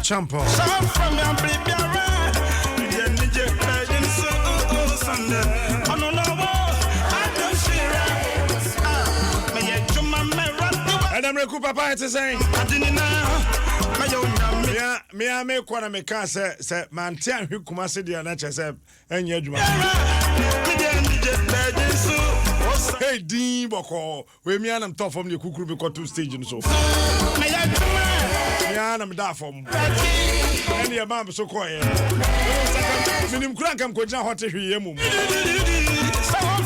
Champo. And I'm Reku Papa to say, me I make one of my cars, say, man, tell you, Kumasi, the nature, say, and your hey, Dean Boko, we me and I'm tough from the Kukuru because 2 stages so. Me and I'm da from. And your mom so quiet. Minim crank am koja hot here mum.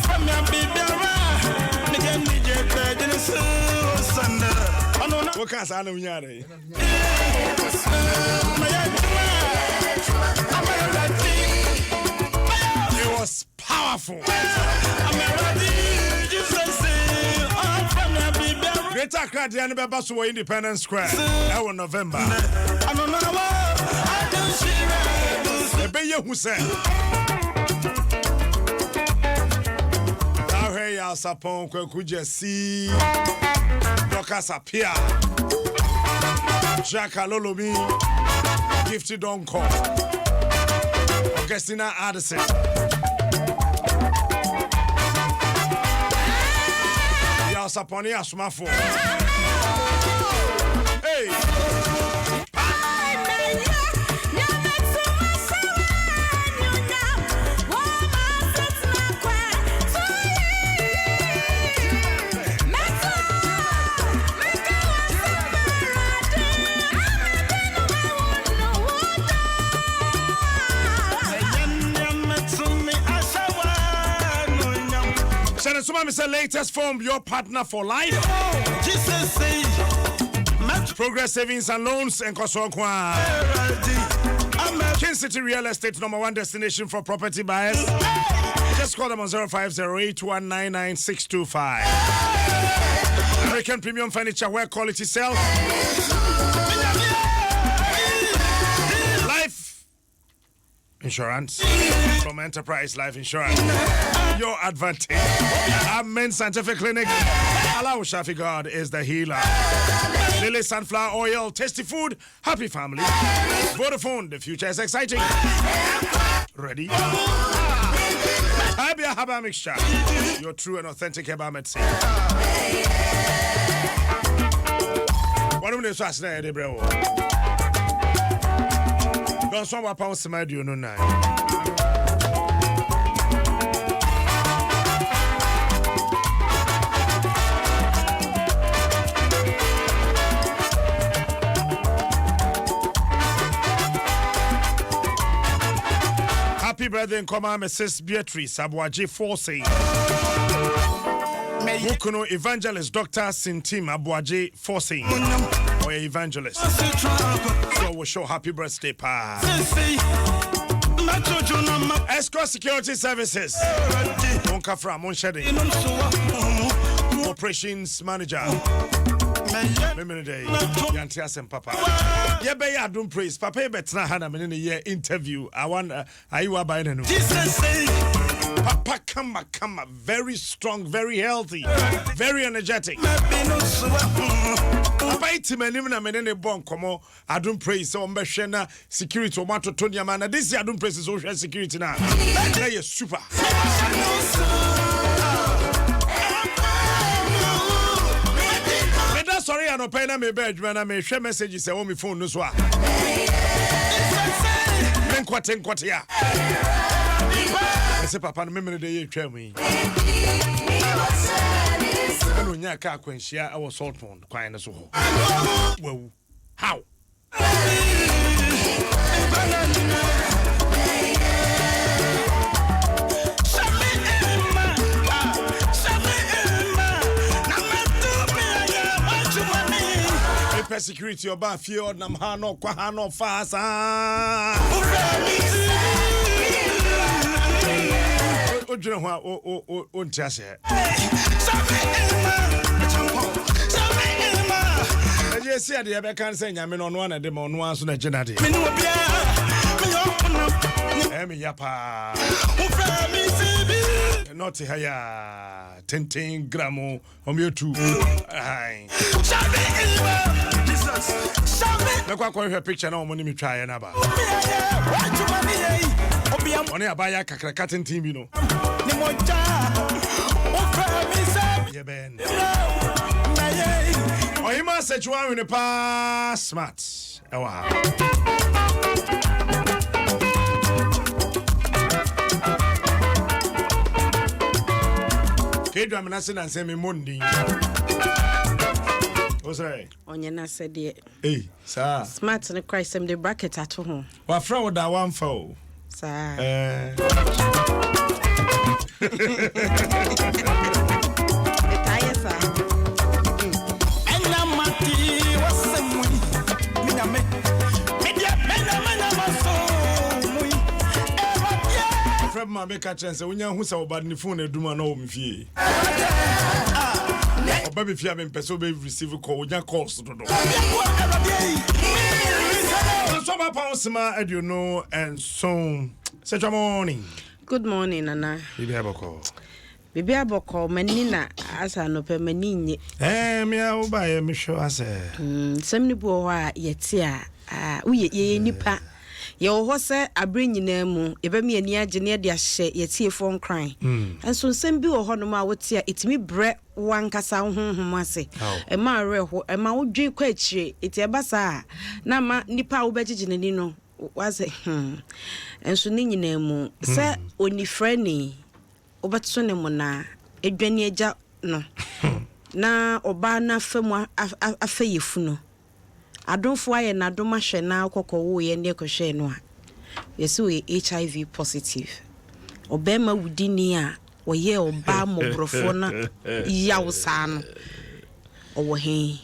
From your baby around. Me get what can I know yare? It was powerful. Greater Accra and Babaso Independence Square. That was November. Who said? Now hey, I'll suppose could you see Docas appear? Jack Alolomi, Gifted Uncle, Augustina Addison. Y'all suppose you are for. Hey. It's the latest form, your partner for life. Progress Savings and Loans and Kosokwa. King City Real Estate, #1 destination for property buyers. Just call them on 0508199625. American Premium Furniture, where quality sells. Life Insurance from Enterprise Life Insurance. Your advantage. Amen Scientific Clinic. Allah Shafi God is the healer. Lily Sunflower Oil, tasty food, happy family. Vodafone, the future is exciting. Ready? Abia Haba Mixture. Your true and authentic Haba medicine. What do you say today, bro? Don't swap up on some idea, no night. Happy birthday in command, Mrs. Beatrice Abuaji Forsey. Mukuno Evangelist Dr. Sintim Abuaji Forsey. Or evangelist. So we'll show happy birthday, pa. Escort Security Services. Monkafra, Monshede. Operations Manager. Yantias and Papa. Yebe Adom praise. Papa Betna Hannah in the year interview. I want you are by the Papa come very strong, very healthy, very energetic. Papa Itimanim na menene bon komo Adom praise so mbehwe security o mato Tonya man. This Adom praise is social security na. That is super. Sorry, I don't pay na me bed when I may share messages on my phone. No, so I say, Papa, remember the day you tell me. I don't know, I can't share our salt phone. Quiet so. Well, how? Security or bar field nam hano kwa hano fasa ojuna ho o ntiase eje si ade be kan say nyame no no na de mo no aso na gina de emi yapa not haya 10 gramo o mi 2 ai Lekwa kwa her picture na omoni mi try na ba. Oni abaya kakra cutting team you know. Yeah ben. Oyima sechwa we pa smart. Ewa. Kedwa menase na nsem mondi. What's right? Onye na said ye. Hey, sir. Smart and Christ the bracket at home. Wa fra wo da one fo. Sir. Ma make a chance when you who's about the phone and do my own fee. Baby, if you have person be receive a call, your calls to the door. So my poundsma, and you know, and so such a morning. Good morning, Nana. Bibi aboko. Bibi aboko, menina as I no permanini. Meow by a Michel, I say. Some boy yet, we ye nipa. Your horse, I bring you name, if me and ya engineer their share, yet see a phone crying. And so send be or honoma would say it's me bread one cassa home, say. A ma real, a ma would drink quite she, it's a bassa. Now, ma nipa obejinino was it, and so nini name, sir, only friendly, obatsonemona, a granny ja no. Na obana femwa a fay funo. Adom fwa na adom ahwe na akoko wo ye ne kohwe no a yesu we HIV positive obema wudini a oye oba mobrofo na yawsa no owo he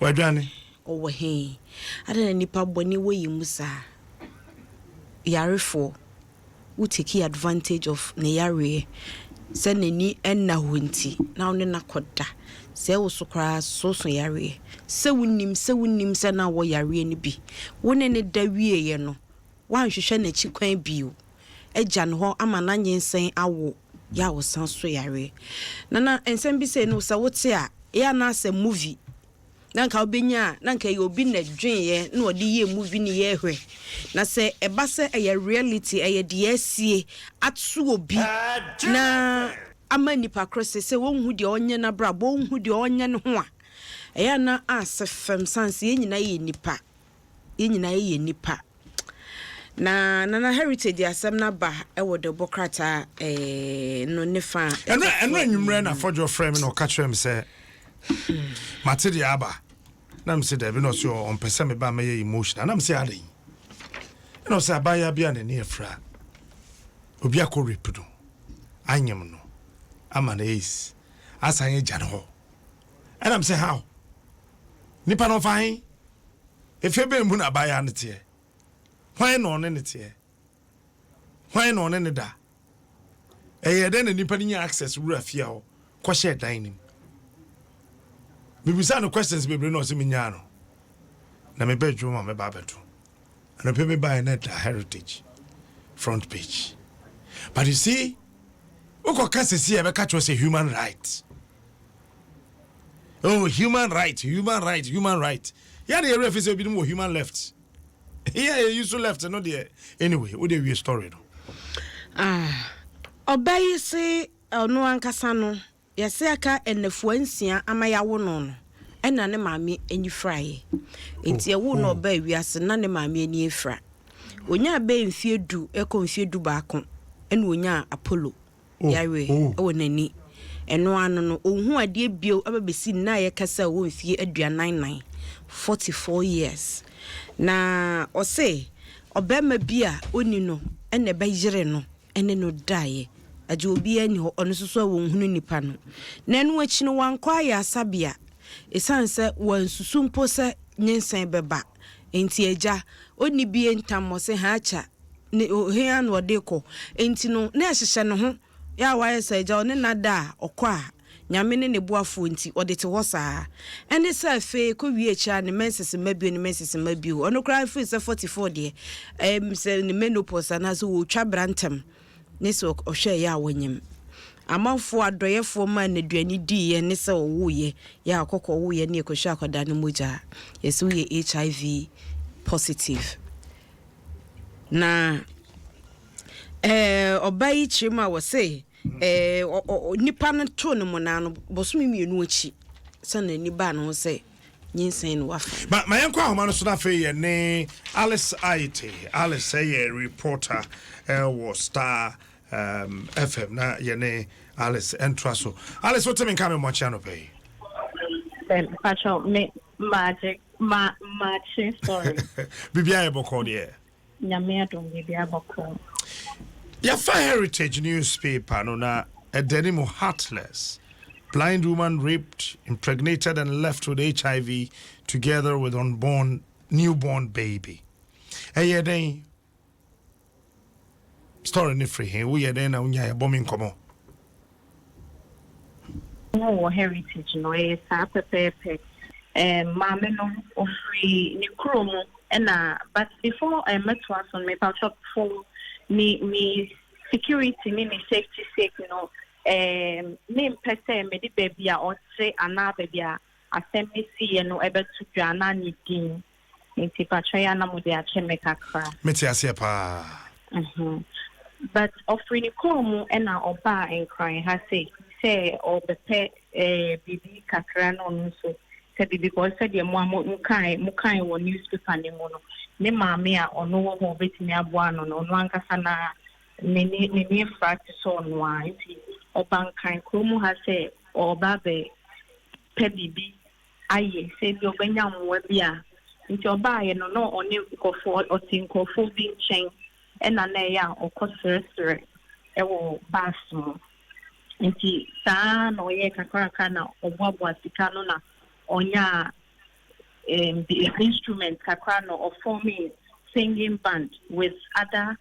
wadwane owo he adana nipa boni wo yimusa yarefo wo take advantage of ne yare se nani enna honti na one na koda se wo sokra so yare se wunim se na wo yare ni bi wone ne da wie ye no wan hwehwe na chi kwan bio agya no ho ama na nyensen awo ya wo san so yare na ensem bi se no se wote a ya na se movie na nka obenya na nka ye obi na dwen ye na odi ye movie ni ye hwe na se eba se ye reality ye de asie atso obi na ama nipa krose se wonhu de onye na bra bo wonhu de onye ne ho a eya na asefem sanse ye nyina ye nipa na heritage asem na ba e wo de bokrata no ne fa enra nwumre na fojo frame no ka kire me se matidi aba na me se de bi no so on pese me ba me emotional na me se ade no se abaya bia ne ne fra obi akọ repudo anyem no ama na is asanye jane ho and I'm say how nipa no fine if you be mu na abaya ne tie why no ne tie why no ne da den nipa ni access wura fia ho ko share dining bibisa no questions bebre no se minya no na me bedroom ma me ba bedu and pe me buy net heritage front page but you see Oko kasesi e be catch us a human right. Oh, human right. Yeah, the ref is a bit more human left. Yeah, you so left no there. Anyway, what we story no. Obey say no ankasa no. Yesi aka enefu ansia amaya wo no. Ena ne maame enyi frae. Enti e wo no obey wiase na ne maame eni efra. Onya be mfie du eko mfie du baako. Ena onya Apollo. Yare o nani eno anu no ohun ade bio ababesi na ye kasa wo mfie aduanan 44 years na o say obema bia oni no ene ba yire no ene no dae aje obi ani ho ono soso wo hunu nipa no na enu achi no wankwa ya asabia esanse wansusu mpo se nyensen beba enti eja oni bie ntam se ha acha ne he anu odeko enti no na ehihye no ho ya waye say ja one nada okwa nyame ne buafo nti odete ho saa ene sa fe ko wie cha ne menses mabio ono kra fe 44 de se ne menopause na so wo twa brantem ne so ohwe ya wonyem amanfo adoyefo ma na duani di ye ne se owuye ya akokọ owuye ne ekohwa akoda no moja yesu ye HIV positive na obai chima wo say nipa no to no mona no bosumi mienu achi se na ni ba no say nyinsen no wafa ma yankwa homa no so na fe ye ne Alice IT Alice say reporter was Star FM na ye ne Alice entraso Alice what me come mo channel pay pacho me magic story bibia e boko de nyame adom bibia boko ya fa heritage newspaper no na a denim heartless blind woman raped, impregnated and left with HIV together with newborn baby. Hey, then story ni free here. We then na unya bombing komo. No heritage no e sa pepe. Mama no free ni kromo but before I met one me pa shop for me security me safety sake name pese me di baby a otre ana baby a asemi si no ebe to dwana ni din nti patwa na mo de a cheme kakra meti ase pa but offering komu na oba en crying ha say obepe bibi kakra no nso say bibi ko say de mo mukai wo newspaper ni mo no ne maame a ono wo ho betimi aboa no no ankasa na ne practice on why obankan kromu ha say oba be pebibi aye say bi obanya mo bi a nti oba ye no oni nkofo otinkofo bi nchen na ya okosere ewo baso nti saa no ye kakra na oboabo sika no na onya the instrument kakra no of forming singing band with other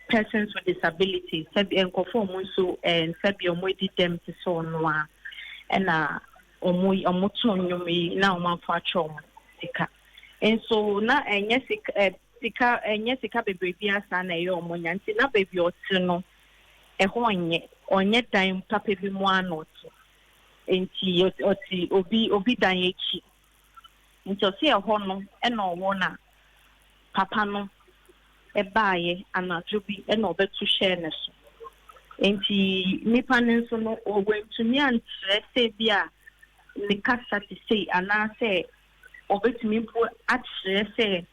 persons with disabilities sabi enkofo mo so sabi omo di dem ti so no a na omo to nyomi na omo afa chom sika and so na enye sika bebrebe asa na ye omo nya nti na bebi otu no eho onye dan papa bi mu anoto nti obi dan echi nti o se eho no na owo na papa no ebaaye anajo bi na obetu share ne so enti nipa nenso no owentumi antre se bia ne kasa ti sei ana se obetumi mpo atre se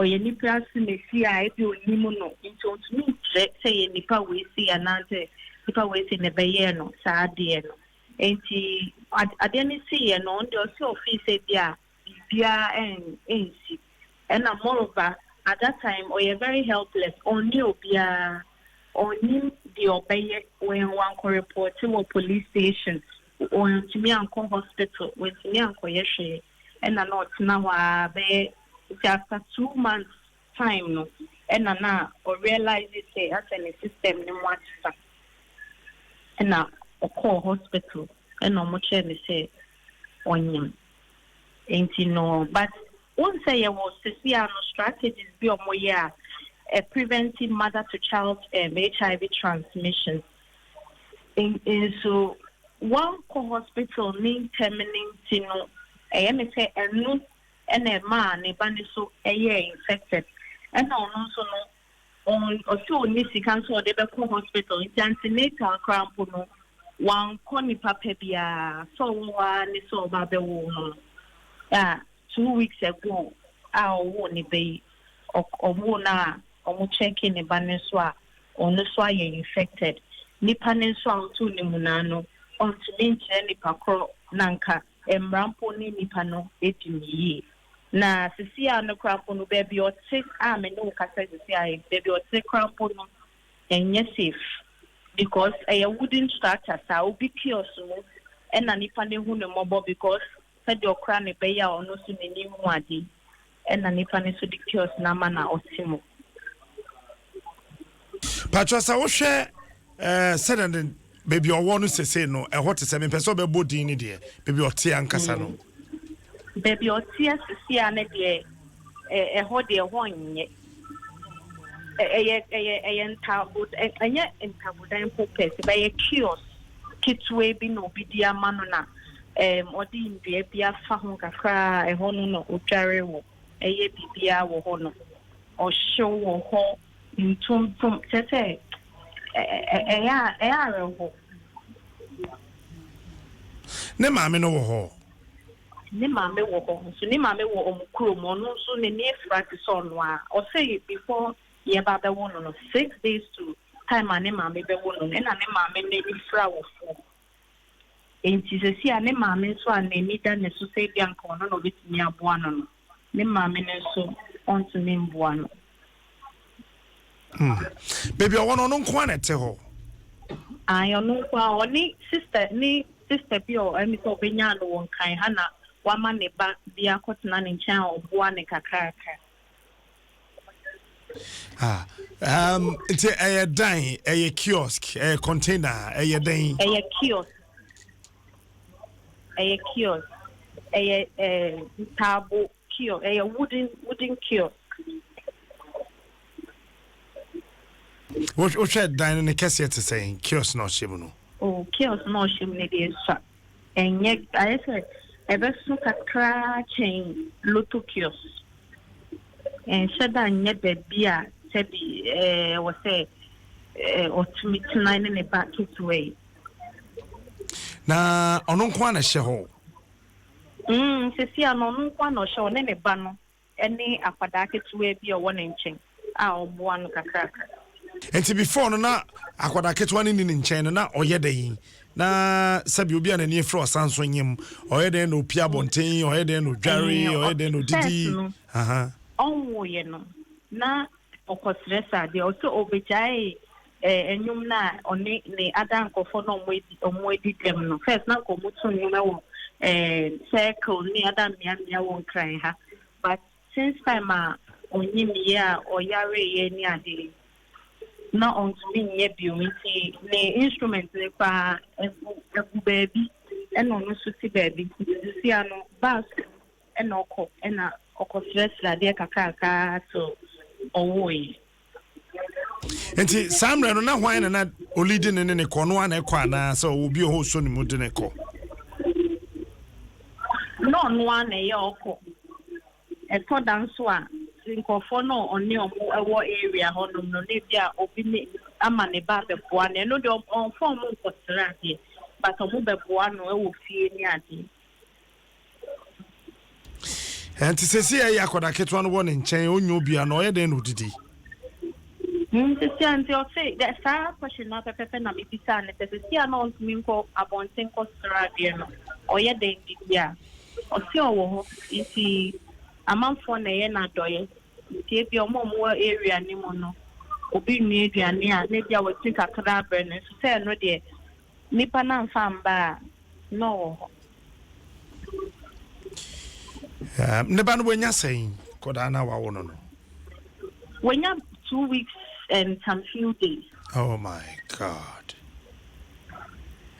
ye nipa si ne si a ebi onimu no nti ontumi ntre se ye nipa we si ana se nipa we si ne beye no saa de no enti ade ne si ye no ndo se office bia ensi na moreover at that time we are very helpless only obia only the obey when one co report to police station or to me anko hospital when me anko yeshe and not now be after 2 months time no and na or realize it say as a system ni mwatsa and na call hospital and no much me say onyim ain't no but one say you was to see our strategies be on more preventing mother to child HIV transmission. In so one hospital need terminating no say no and a man so a year infected and also no on also need to cancel the hospital in antenatal cramp no one corny papebia so one is so babe 2 weeks ago, I won't be or checking the baneswa on the soil infected. Nipaneswa to Nimunano on to lynch any pacro nanka and ramponi nipano 18 ye. Na Cecilia no crampono baby or 6 arm and no cassette baby or 6 crampono and yes safe because I wouldn't start as I will be kioso and an nipane who no mobile because said your crown be ya or no soon in new wadi and an ifane so dictates namana otimo. Patrasa wo hwe said and baby or one say no e what is me person be body ni de baby o tie ankasa no baby o tie sisi ane de ho de ho nye taboo and yet in taboo then purpose by a kiosk kids way be no be dear manona or the India Fahon Kakra a hono or Jerry a bibia or hono or show or ho in tum say ne maame no wo ho ne maame wo ho so ne maame wo omkuro mo no so ne ne frati so no a o say before ye ba be wo no 6 days to time ne maame be wo no na ne maame ne ifra wo fo enti se si ne maame so a ne ni da ne so say bia nko no no bitimi aboa no ne maame ne so on to me mboa no baby o no nko anete ho ayo no kwa oni sister bi o emi so benya no won kan ha na wama ne ba bia kotena ne nchen oboa ne kakraka it's a dine a kiosk a container a dine a kiosk a table kiosk a wooden kiosk what should dine in the cassia to say kiosk no shim oh kiosk no shim ne dey so enye I said ebe so kakra chain lotto kiosk and said that nye baby a said was say ultimate line in the back its way na ono kwa na hye ho se si ano no kwa no hye ne ba no ene akwada ketuwe bi o wona nchen a oboa no kakraka enti before no na akwada ketuwa ni nchen no na oyede na sabi obi a na ni efro sanso nyem oyede no pia bonten oyede no dware oyede no didi onwo ye no na okosresa de also obejai enyum na oni ne adan kofo no omwedi dem no first na ko mutu nyum wo circle ni adan mia won kran ha but since time onyim ye a oyare ye ni ade na on to me ye biomiti ne instrument ne pa ebu baby eno no so ti baby si ano bas enoko ena okosresa de kakaka so owoyi enti samre no na hwan na olidi ne kono ana ekwa na so obi ho so ni mudi ne ko no ana ye oko eto dan so a nkofo no oni omo ewo area ho no ne bia obi ne ama ne ba beboa ne no de on form nkosra ade but omo beboa no ewo fie ni ade enti sesi ya akoda ketwa no won nchen onyo bia no ye den no didi sesi anti o say that sa question na pepe na bibisa ne sesi ana on mi nko abonten nkosra ade no o ye den bibia o si owo ho isi amanfo na ye na doye tie bi omo area ni mo no obi nu aduane a na bia wati kakra bre ne so say no de nipa na mfa mba no ne ba no wanya sai koda na wa wono no wanya 2 weeks and some few days. Oh my god.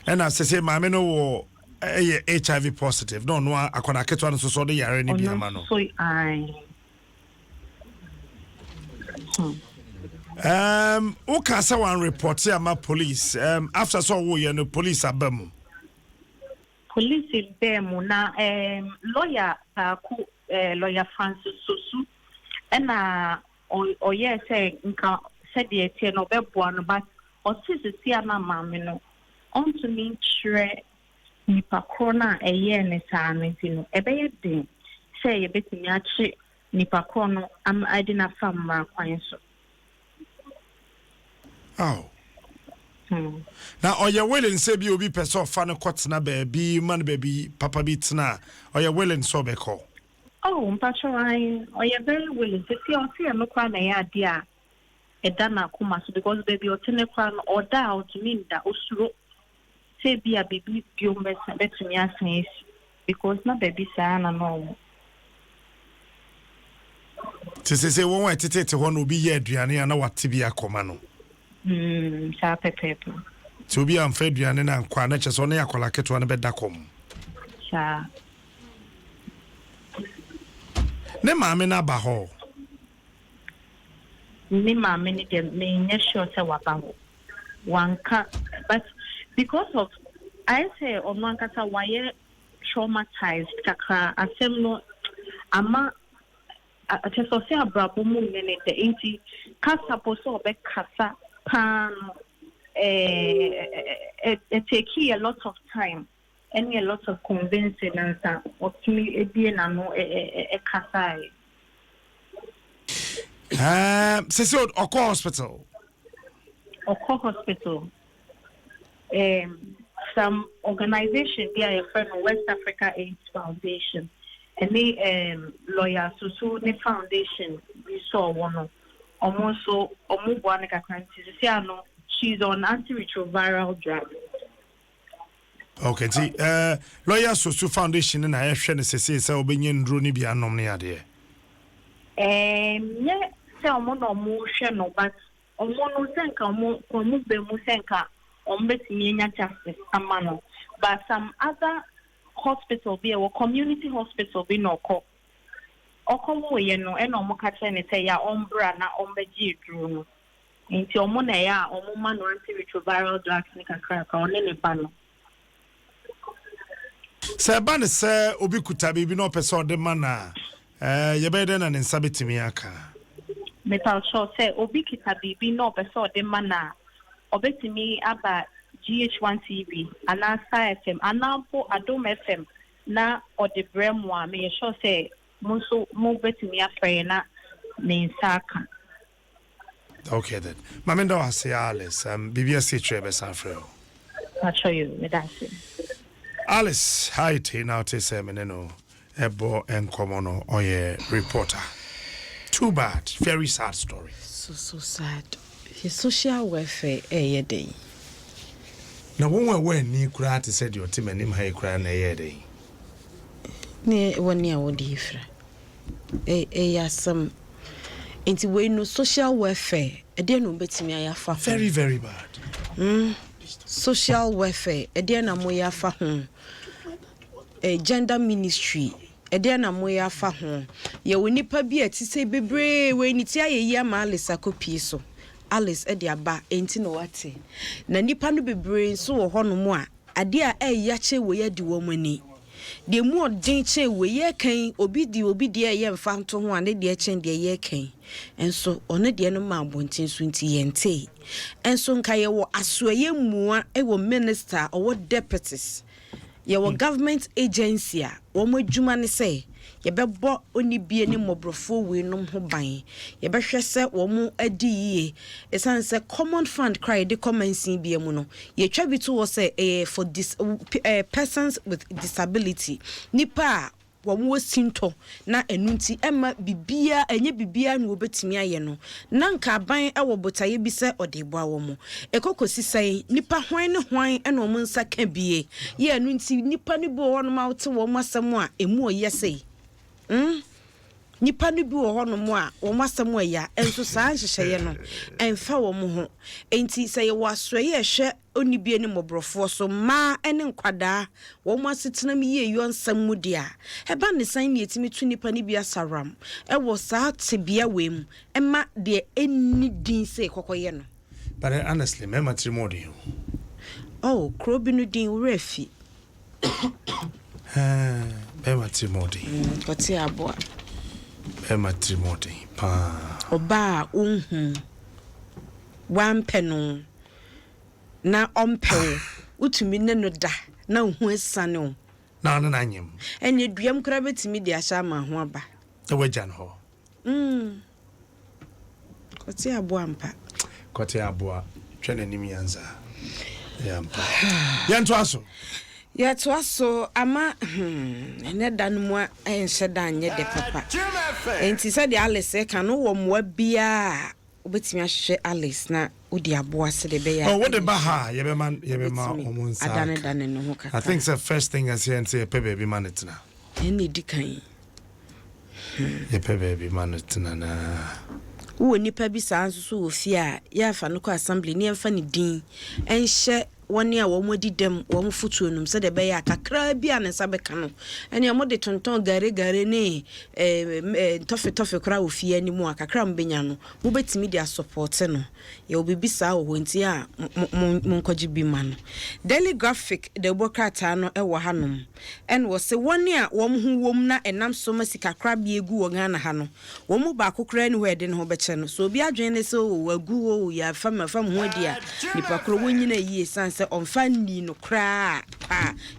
And as I say mama no wo HIV positive no akona ketwa no so de yare ni bia ma no so I who can say one report here ma police after so wo ye no police abam police in them na lawyer ku lawyer Francis Sosu na o ye say nka said the tie no beboa no but o sisi ama mama no on to me sure nipa korona eye ne saanti no ebeye den say ye betimi achi nipa korona am adina famra kwan so oh now oye willing say bi obi person fa no kotena baby man baby papa bi tena oye willing so be call oh mpachoran oye very willing to see no kwa na ya dia eda na kuma so because baby otene kwa no order out mean that osuro say be a baby biombe betumi asen because na baby sa na no say won wa tete ho no obi ye aduane na wate bi akoma no sa pepe to obi am fa aduane na nkwa na cheso na yakola keto na beda kom sa ne maame na ba ho me ma me ni dem me nye sure say wabaho wanka but because of I say on one kasa why traumatized kakra asem no ama ateso se abrabo mu ne de enti kasa poso be kasa pan it take a lot of time and a lot of convincing and what me ebie na no kasa so Oko Hospital some organization there from West Africa AIDS Foundation and they lawyer so the foundation we saw one almost so one she's on antiretroviral drug. Okay, see, lawyer so foundation and I have shown say obinyen drone bi anom ne ade. Yeah, say omo motion no but omo no senka omo be mu senka ombetimi nya justice amano but some other hospital be or community hospital be no ko okomo ye no e no mo ka tell ne say ya ombra na ombeji dru no nti omo na ya omo ma no antiretroviral drugs ni kakra ka one ne pa no se ba ne se obi kuta bi no person de mana ye be de na ne nsabetimi aka metal show say obi kita bi no person de mana obetimi aba GH1 TV anasa FM anampo Adom FM na odebremu a me sure say munso mo betimi afre na me nsaka. Okay then mamendo ase Alice BBS trebe sanfreo I'll show you me that. Alice hi te now te say me no ebo enkomo no oye reporter. Too bad, very sad story. So sad. His social welfare day. Na won ni kura te said your team anim ha kura na day. Ne woni a wodi ifra. Yasam enti we no social welfare e dey no betimi ayafa. Very very bad. Social welfare e dey na mo yafa ho. Gender ministry e dey na mo yafa ho. Ye woni pa bi atise bebre we ni ti ayeyi ama Alice akopie so. Alice edi aba enti no wate na nipa no bebre so wo hono mu a ade a eyache we yadi wo mani de mu odin che we ye kan obi di ye mfa nto ho ane de chen de ye kan enso one de no ma abontin so nti yente enso nka ye wo asoye mua e wo minister or what deputies ye wo government agency a wo madwuma ne say ye bebo oni bie ni mobrofo we nom ho ban ye behwe se wo mu adi yie esan se common fund cry de commencing bie mu no ye twa bi to wo say for this persons with disability nipa wo mu wasinto na enunti ema bibia enye bibia na obetimi aye no na nka ban e wo botaye bi se odebo awo mu ekokosi sai nipa hwan ne hwan e no mu nsa ka bie ye enunti nipa ni bo wono ma wote wo masam a emu oyese nipa no bi wo hono mu a wo masam ya enso saa nhyehyeye no emfa wo mu ho enti sɛ ye wasoye hwɛ onibie ne mobrofo so ma ene nkwada wo masetena mi ye yonsam mu dia eba ne san ne etimi tu nipa ne bi asaram e wo saa tebia wem ema de enni din sɛ kokoye no but honestly me matrimony oh krobi no din refi be matrimony kote aboa be matrimony pa oba unhu wampeno na ompew utumi ne no da na hu asane o na anyem enye duam kra betimi di ahya ma ho aba e wajan ho kote aboa mpa kote aboa twene nim yanza yampa yanto aso ya to aso ama ene dan mu enhye dan nye de papa enti se de Alice ka no wo moa bia obetimi ahwe Alice na odi aboa se de be ya oh what the baha ye be omunsa adane no ho kaka I think the first thing I say and say pe baby man it na eni dikan ye pe baby man it na wo nipa bi sa nso so ofia ya fa no ko assembly ni emfa ni din enhye one year wo modi dem wo mfutu num se de be ya kakra bia ne sa beka no ene mo de tonton gare ne tofe kra ofie ani mu akakra mbenya no wo betimi dia support no ye obibi sa wo nti a monkoji bi ma no daily graphic de bokrata no e wo hanom en wo se one a wo hu wom na enam so masika kra bia egu wo Ghana ha no wo mu ba kokra ni we de ne ho beche no so obi adwen ne so wo agu wo ya fam ho dia nipa kro wo nyina yie sanse onfa ni no kra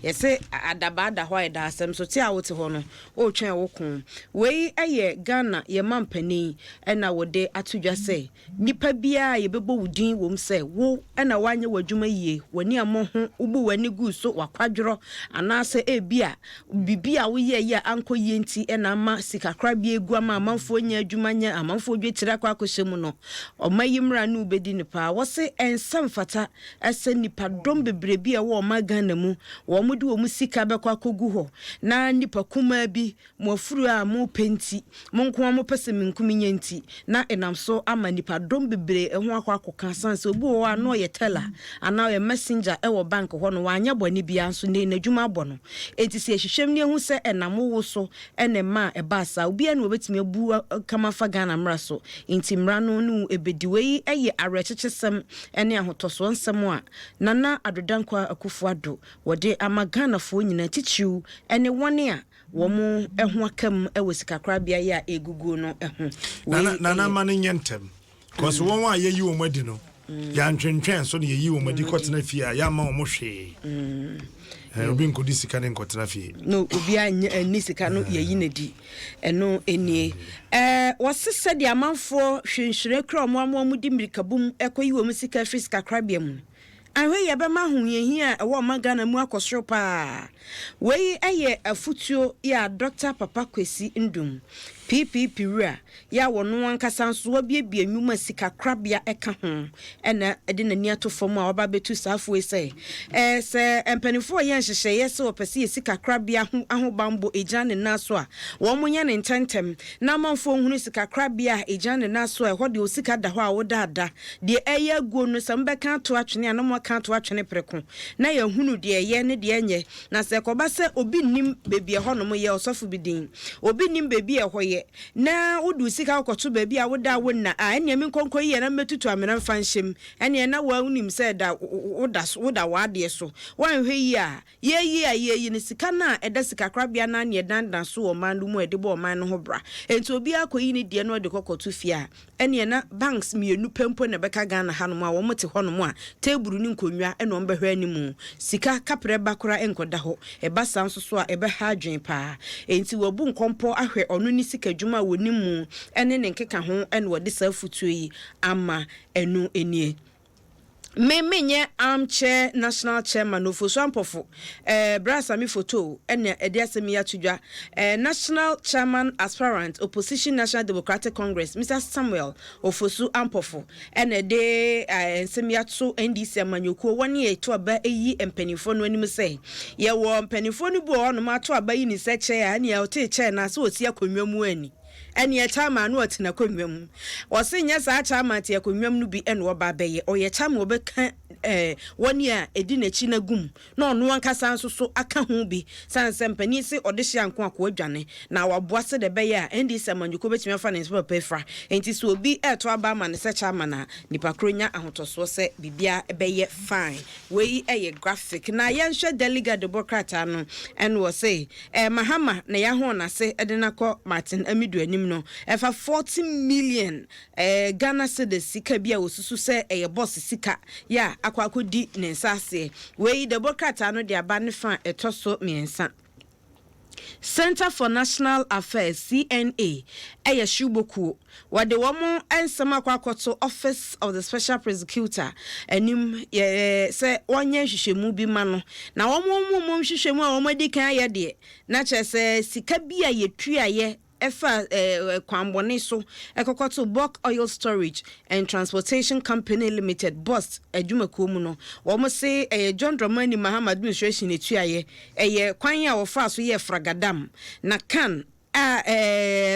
yese adabada ho ida asem so ti a wote ho no o twen wo kun wei eye Ghana ye mampani ena wo de atudwa se nipa bia ye bebo wudin wom se wo ena wanye wadwuma yie wani amoho ubu wani gu so wakwadworo anase ebia bibia wo ye ye anko ye nti ena ma sikakra bia egu ama amanfo nya adwuma nya amanfo dwe tira kwa akohyemu no omayimra no ubedi nipa wo se ensam fata ese nipa dom bebre bia wo ma Ghana mu wo mu de wo mu sika bekwa kogu ho na nipa kuma bi mo afuru a mo penti mo nko mo pese minkumi nyanti na enam so ama nipa dom bebre eho akwa sanse obi wo ano ye teller ana ye messenger e wo bank ho no wanya boni bia so ne nadwuma bɔ no enti se hwehwem ne hu se enam wo so ene ma e ba sa obi ene obetimi abu kama fa Ghana mra so enti mra no no ebediwei eye arekyekesem ene ahotoso nsem a nana adodankwa akufuado wode ama Ghana fo nyina tichiu ene wone a womo eho akam e wosikakra bia ya egugu no eho nana mane nyentem cause won wa yeyi wo madi no ya ntwentwen so ne yeyi wo madi kotena fie ya ma wo mo hwe obi nkodi sika ne nkotena fie no obi ani sika no yeyi nadi eno enie wasese de amanfo hwenhwere kra omo di mirikabum ekoyi wo musika fisika krabia mu ahwe ye be ma hu yehi a wo magana mu akosoro pa wei eye afutuo ya Dr. Papa Kwesi Ndum PPP ra ya wono ankasa nso obiebie nwuma sika krabia eka ho ena ede nani atofom a oba betu safo ese se empanifo ye nhyehyeye ye opese sika krabia ho ahobambo ejane naso a wo munya ne ntentem na manfo hunu sika krabia ejane naso a hode osika da ho a wodada de eye aguo no sambeka ato atwene anamo aka ato atwene preko na ye hunu de ye ne de enye na se koba se obi nim bebie ho no mo ye osofo bidin obi nim bebie ho ye na wodu sika okoto ba bia woda wonna ene me nkonko yi na metutu amena mfanhyem ene na wa unim se da woda wade so wanhwe yi a ye ne sika na eda sika krabia na ne dandan so o man mu ede bo man no ho bra enti obi akoyi ne de no de kokoto fia ene na banks mienu pempo na beka Ghana hanom a wo mote honom a teburu ni nkonwa ene o mbehwe animu sika kapre bakora enkoda ho eba sanso so a ebe ha adwen pa enti wobu nkompo ahwe ono ni sika dwuma wonimu ene ne nkeka ho ene wode sa futuo yi ama enu enie menye armchair national chairman ofosu ampofo brasa mi photo ene ede asemi atudwa national chairman aspirant opposition National Democratic Congress Mr. Samuel ofosu ampofo ene de ensemi ato NDC amanyoko woni eto aba eyi empanifo no anim se ye wo empanifo no bu ono ma to aba yi ni se che ya ne ya ote che na se osi akonwa mu ani ene chama no atina konwam wo se nya sa chama te akonwam no bi ene wo ba beye o ye chama obeka woni a edi na chi na gum na ono ankasa nso so aka ho bi sanse mpani se ode hye anko akwa adwane na waboase de beye a endi se manjuko betimi afa ne nso pefra enti so obi eto aba ma ne se chama na nipa kronya ahotoso se bibia beye fine we eye graphic na ye nhwe delegate democrat no ene wo se mahama na ya ho na se edenako Martin Amidu anim no efa 40 million Ghana cedis sika bia osusu se eye boss sika ya akwakodi ne nsase we democrat no de aba ne fa etoso miensa Center for National Affairs CNA eye shuboku wade womo ensem akwakoto Office of the Special Prosecutor anim se wonye hwehwemu bi ma no na womo hwehwemu a womo di kan ye de na chese sika bia yetuaye efa kwambone so ekokoto Bulk Oil Storage and Transportation Company Limited boss adwumako mu no wo mo se John Dramani Mahama administration etuaye kwan ya wo fa so ye fragadam na kan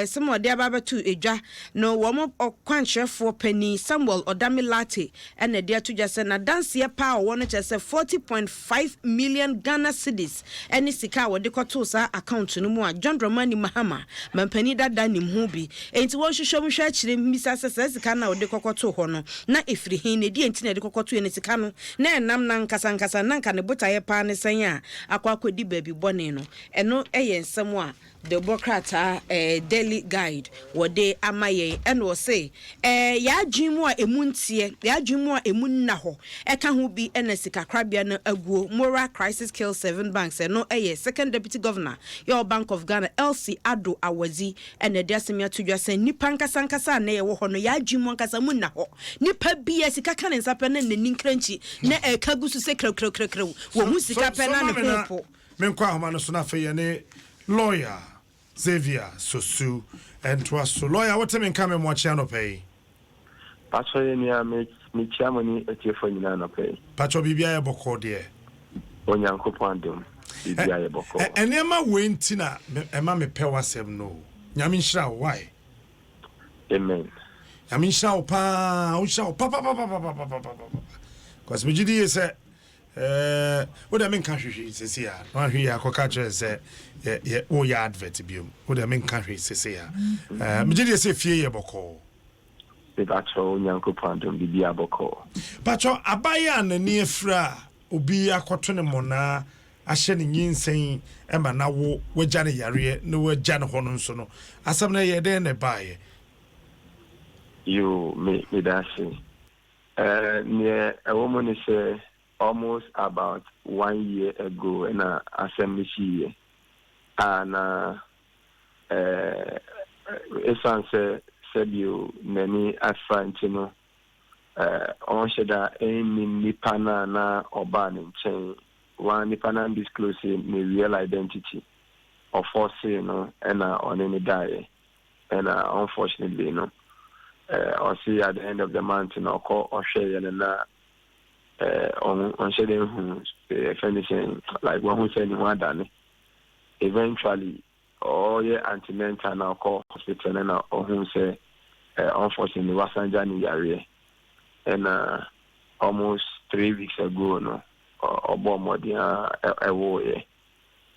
some of the ababa to Eja, no woman or quancher for penny, Samuel or Dami Latte, and a dear to just send a dance year power, one just 40.5 million Ghana cedis, and Sika, what the Kotosa account to no more, John Romani Mahama, Mampeni that Danim Hubi, ain't what you show me church, Mrs. says the Kana or the Kokoto Hono, not if he in the Dientina the Kokoto and Sikano, Nan Nam Kasankasa Nanka, the Butaye Pan Sanya, Aqua di baby bonino, and no a someone. The Bokrata daily guide what they amaye and will say ya jimwa emuntie ya jimwa emunnaho eka hu bi enesika krabia na aguo moral crisis kills 7 banks and no second deputy governor your Bank of Ghana LC Ado Awazi and the desimia to just say nipa nkasa na ye wo ho no ya jimwa nkasa munnaho nipa bi esika kan nsape na nanin kranchi na kagusu se krekrekrekre wo hu sika pena ne popo menkwa homa no so na fe ye ne lawyer Xavier Sosu and DWASO lawyer what time come and watch no pay Pacho ya me chiamoni etiefo nyina no pay Pacho bibia ye boko de Onyankopon Adom bibia ye boko enema wenti na ema me pe wasem no nyame nhira why amen nyame nhira opa o nhira pa cause me gidi say what I mean country says here no hwe akoka say yeah oh ya advert biom what I mean country says here me gidi say fie ye boko Pacho Onyankopon Adom bibia boko Pacho abaya na ni efra obi akoto ne mona ahye ne nyinsen ema na wo wagya ne yare ne wagya ne hono nso no asam na ye den ne bae you me that say near a woman is almost about 1 year ago in a assembly year and essence said you many asfantino on sheda any nipana na urban chain one nipana disclosing my real identity of force and on any die and unfortunately or see at the end of the month call or share and on shedding who finishing like one who said one done eventually all your antenatal now call hospital and or who say unfortunately Wasanjani area and almost 3 weeks ago no or bombardia a war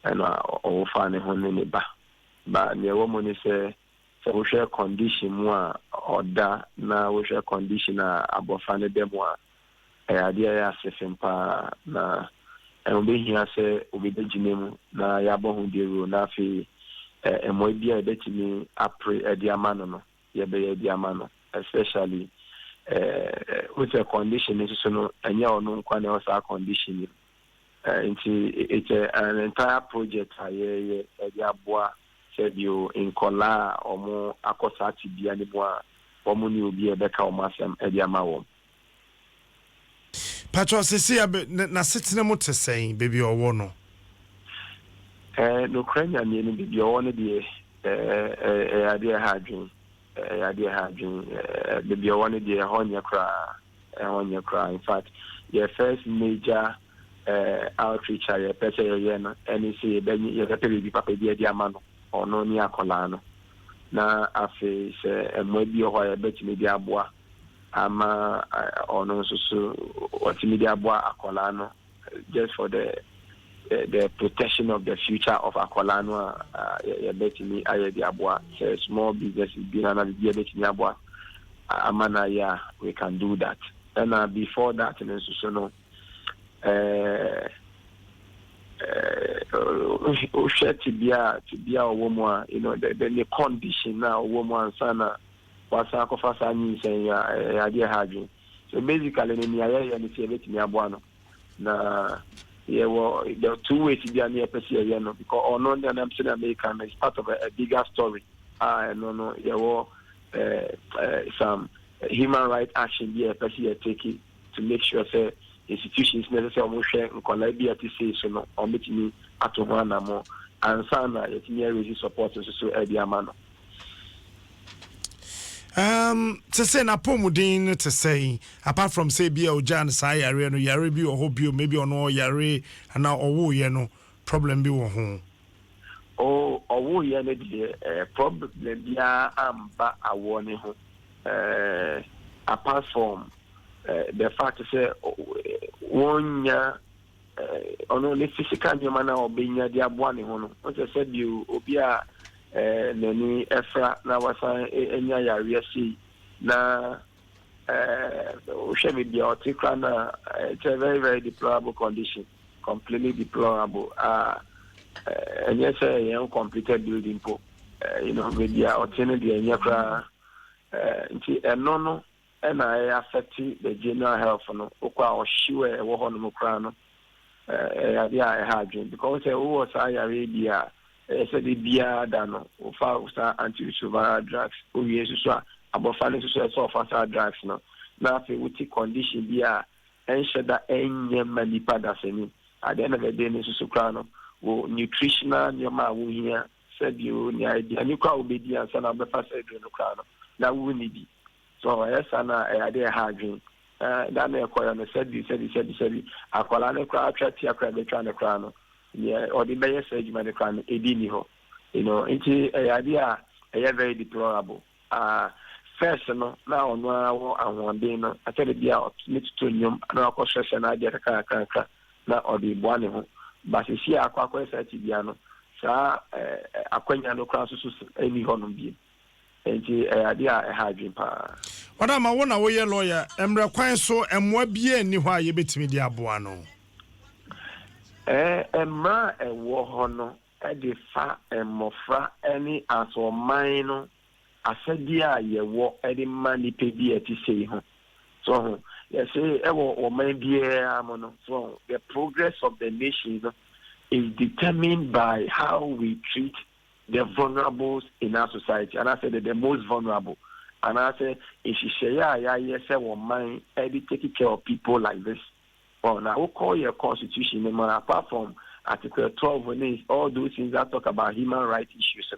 and or find home in the back but the woman say so we share condition more or that now we share condition about finding them more idea ya sefempa na be here say obi be jinemu na ya bo hu deru na fi emo bia betimi apre edi amano no ye be edi amano especially with a condition is so no anya onu nkwa na osa condition it's an entire project ye edi aboa said you in kola omo akosati bia ni boa omo ni obi e beka omasem edi amawo Pacho sisi na sitting mo te saying baby owo no no kranya ni baby owo no de idea hadwin baby owo no de honya kra in fact your first major outreach area pese ye no any say be ye pese baby papa di amano ono ni akola no na afi se emwe bi oho ya betimi di aboa ama ono so what media boy akolano just for the protection of the future of akolano betimi aye di aboa small business be na be betimi aboa amana ya we can do that and before that in so no to be a woman the condition now woman sana wasa ko fasa nyi sen ya dia hadwin so basically ni ya ni se betimi aboa na yeah well the two ways to be an EPC no because ono na am saying American is part of a bigger story no yeah well some human rights action the EPC taking to make sure say institutions necessary mo share nkola bia ti say so no o betimi ato ho na mo ansa na yetimi raise support so e bia ma no to say na pomudin to say apart from say bia ojan say yare no yare bi o hobio maybe ono yare ana owo ye no problem bi wo ho owo ye ne de problem bia amba awone ho apart from the fact say wonya ono le physical nyama na obenya de aboa ne ho no o se bi obi a nani efra na wasa enya yare si na Ushemi Bioticrana, it's a very, very deplorable condition, completely deplorable. And yes, a young completed building, with the alternative and yakra, no, and I affect the general health no, or sure, a woman crano, I had dream because who was I Arabia, said the beer dano, or fausta antiretroviral drugs, who is about financial source of drugs no. Now if we take condition be ensure that any manipa daseni at the end of the day so crano will nutritional nyama will here said you the idea and you can be and son of the first no crano that we need so yes and I idea hard that may acquire and said akwala ne kra attract ya kra be trying to crano yeah or the mayor said you man crano edini ho into idea very deplorable first no na ono awo anwonde no atele bia optimist to nyom na akosese na ade kaka na odi boane ho basisi akwa sati bia no sa akwanya no kra susu eni ho no bi enti ade a ha adwin pa wada ma wona wo ye lawyer emre kwan so emwa bia ni ho a ye betimi di aboa no emra ewo ho no ade fa emofra eni asoman no asadia ye wo edi mani pebi eti sei ho so yes o man bia amono so the progress of the nation is determined by how we treat the vulnerables in our society and I say the most vulnerable and I say if you say yes o man edi take care of people like this well now we call your constitution apart from Article 12 when all those things that talk about human rights issues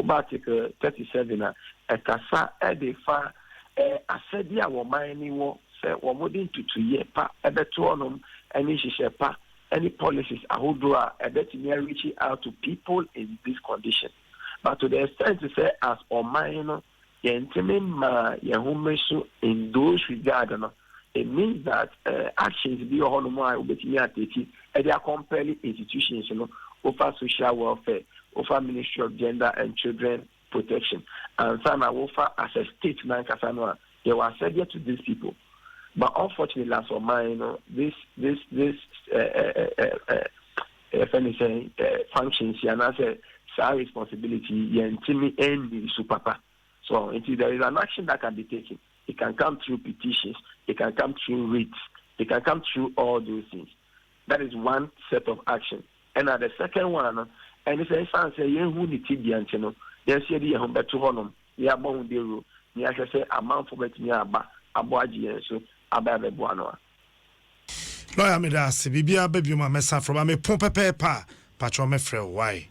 Article 37 ekasa edefa asedia wo man ni wo se wo modin tutu ye pa ebeto onom any hihye pa any policies ahodo a ebetimi reach out to people in this condition but to the extent to say as o man no yentime ma yehumesu in those regard no it means that actions be onomo a obetimi ateki e dey compelling institutions over social welfare over Ministry of Gender and Children Protection and some offer as a state man kasano they were subject to these people but unfortunately last of mine this functions and as a responsibility yentimi end supapa so until there is an action that can be taken it can come through petitions it can come through writs it can come through all those things that is one set of action and the second one and it's a fan say who need to no yes ye dey hom beto honom ya bon dero ni ahwese amount for betimi aba aboagie so ababebo ano lawyer me da se bibia babio ma mesa from me pon pepepa patro me frɛ why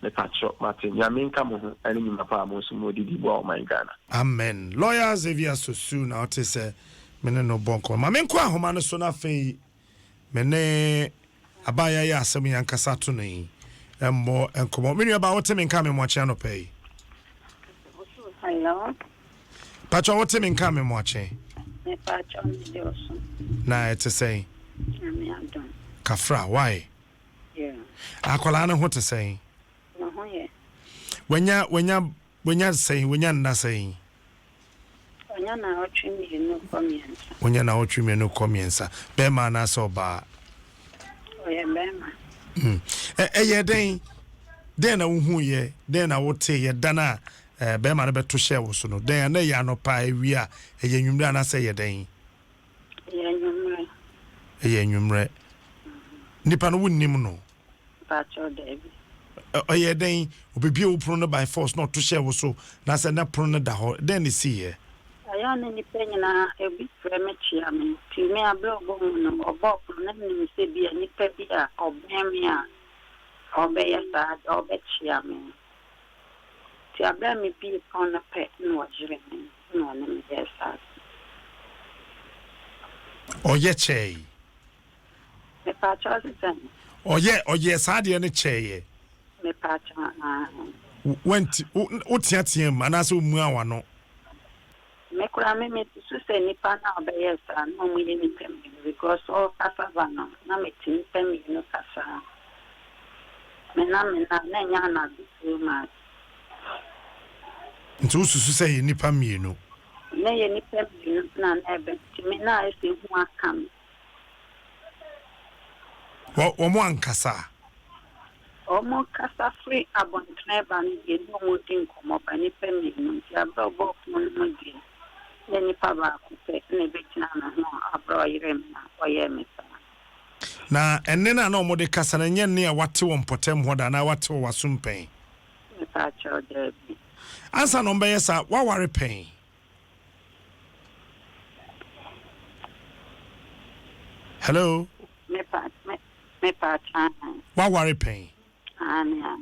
me patro Martin ya me nka mo ho ani mi mapa mo so mo didi bo o my Ghana amen lawyer Xavier Sosu na ote se me no bonko ma me nko ahoma no so na fei me ne abaya ya asem yankasa to no yi embo enkomo me nua ba wote me nka me mo ache no pay hello patro wote me nka me mo ache me patro Johnson na ete say me Adom kafra why yeah akola na ho te say no ho ye wenya say wenya na say wenya na otwimi no komiensa wenya na otwimi no komiensa be ma na so ba oye bema ye den na wo ye den na wo te ye dana be ma na beto hye wo so no den na ya no pa ewi a ye nwumre na say ye den ye nwumre nipa no wonnim no patro David ye den obebie wo pro no by force not to hye wo so na say na pro no da ho den ni see ye aya ne ni penyina ebi premechia me ti me ablo bo no obo na ni se bia ni pe bia obemi a obeya sa obechia me ti abla me bi on na pe no jire me no na me yesa oye chei me patro sen oye sa de ne cheye me Went Utiatium, and as Muawano. Mekura me to say nipa na obeye sa no mu ni nipa because all cassava no na me tin pem no kasa me na nya na so much Nti ususu say nipa mienu na ye nipa mienu na ebe ti me na ese hu akam wo mo ankasa omo kasa free abontre ban ye no mo din komo ba nipa mienu ti abro mo di nipa ba ko pe ne betina na ho abro yirem na oye me na enne na no mo de kasa na nye ne a wate wo mpotem ho da na wate wo wasumpen nipa cho de ansa no mbeye sa wa ware pen hello me pa wa ware pen ania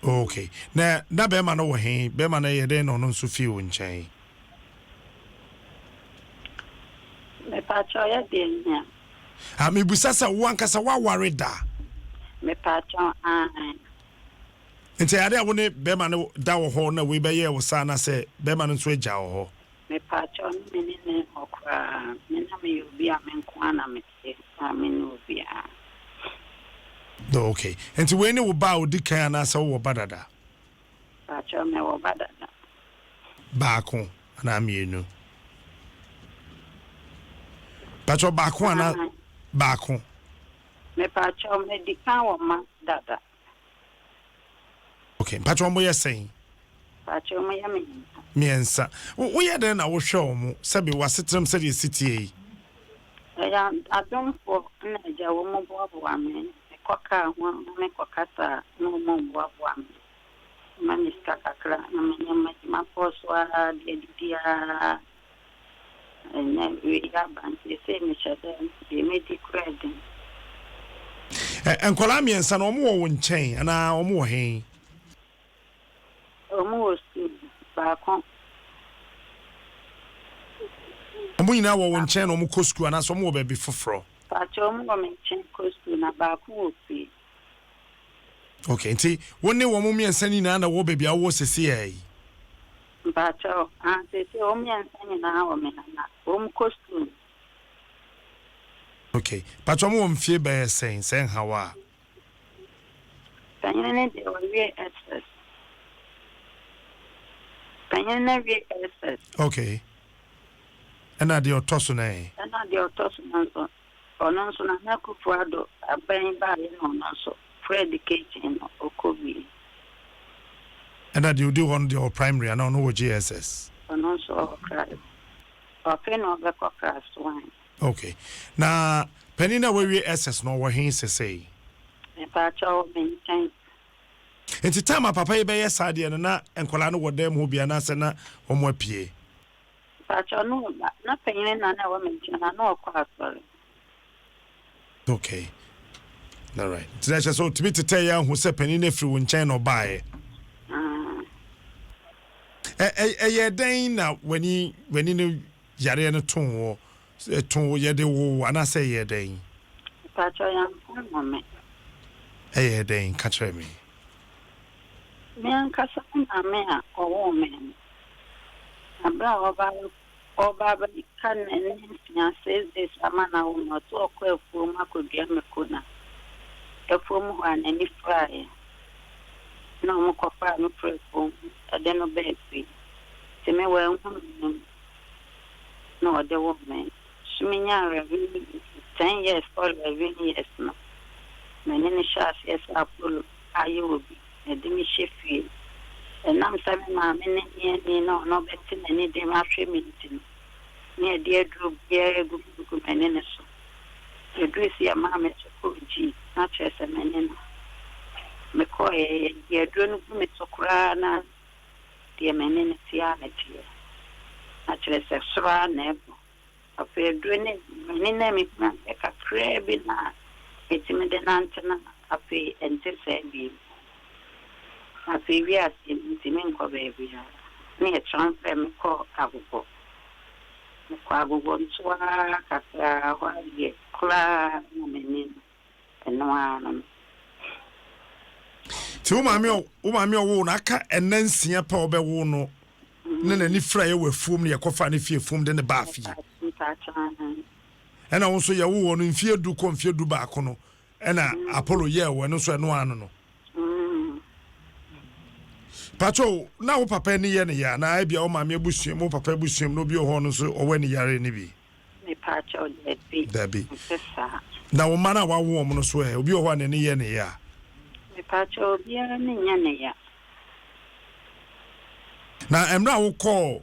okay na be ma no wo he be ma na ye de no nso fi wo nchen me pa cho ya de nya me busa sa wo ankasa wa ware da me pa cho nti ade a wo ne be ma no da wo ho na we be ye wo sa na se be ma no nso agya wo ho me pa cho me ne okra me na me obi a me nko ana me se me no obi a no okay nti we ne wo ba odi kan na se wo badada pa cho me wo badada baako na mienu pacho baako ana baako me pa cho me di kan wo ma dada okay pacho mo yesen pa cho me ya me miensa wo ye den na wo hwe mo sabe wasetrem se de city ya adom for na ja wo mo bo ame koka ho me kokata no mo bo ame maniska kakra na me ma poso a dia na we ya banki se me chade de me di credit enkola miensa no mo wo nchen ana mo wo hen omo osi ba kon mo nyina wo nchen no mo kosku ana so mo wo be foforo pa cho mo me nchen kostu na ba ko opi okay nti woni wo mo miensa ni na wo be bia wo sese ai ba cho se o miensa ni na wo me na o mo kostu okay pacho mo mfie be sen hawa Panyene de we access. Panyene we access. okay ana de otoso na Ana de otoso nanso. Ono so na kufu ado aban ba ye no nanso. Fred kitchen okobi. ana de do one the primary ana no GSS Ono so okra. Ofe no be kokra one. okay na penina we SS no wo hen sesei Me pa cho maintain. enti time papa ye be ye sade na enkola no wodam ho bia na se na omo apie Pa cho no na panyene na wo maintain na no okwa sorry. okay all right today so to be to tell you who se penina free won chen no buy ye den na when no yare no ton ye de wo ana say ye den Pa cho yan moment. ye den catch me Me ankasa na me a owo me. Abra oba ba kan enya says this amana wo no to okwa efuom akodua mekona. Efuom ho an ani fry. Na mo kofa no prefom ade no be fi. Se me we hu no ade wo me. Suminya revi 10 years or 11 years no. Me ne shas yes apolo ayobi. Edimi shefi enam sami ma me ne no beti ne de ma hwe mintin ne de adru bia gugu menene so edrisi ya ma me ko ji na chese menene me ko e adru no gu me sokura na de menene tia me tie na chese sura ne afi adru ne menene me ma ka krebi na etimi de nantena afi entese bi a previous intimate baby. Near transfer me call Agogo. Agogo, Swa, Catra, Cla, and no one. Ti wo maame wo na aka enansia pa obewo no ne na ni fra ye wafum ne yakofa ne fie fum de ne ba fie ena wo so ye wo no mfie du ko mfie du ba ko no ena Apollo ye wo no so eno ano no Pacho na wo papa ni ye ne ya na e bia wo maame abusuam wo papa abusuam no bi ho no so owe ne yare ne bi me pacho Dabi na wo mana wa wo no so e obi ho ne ne ye ne ya me pacho bia ne nya ne ya na emra wo call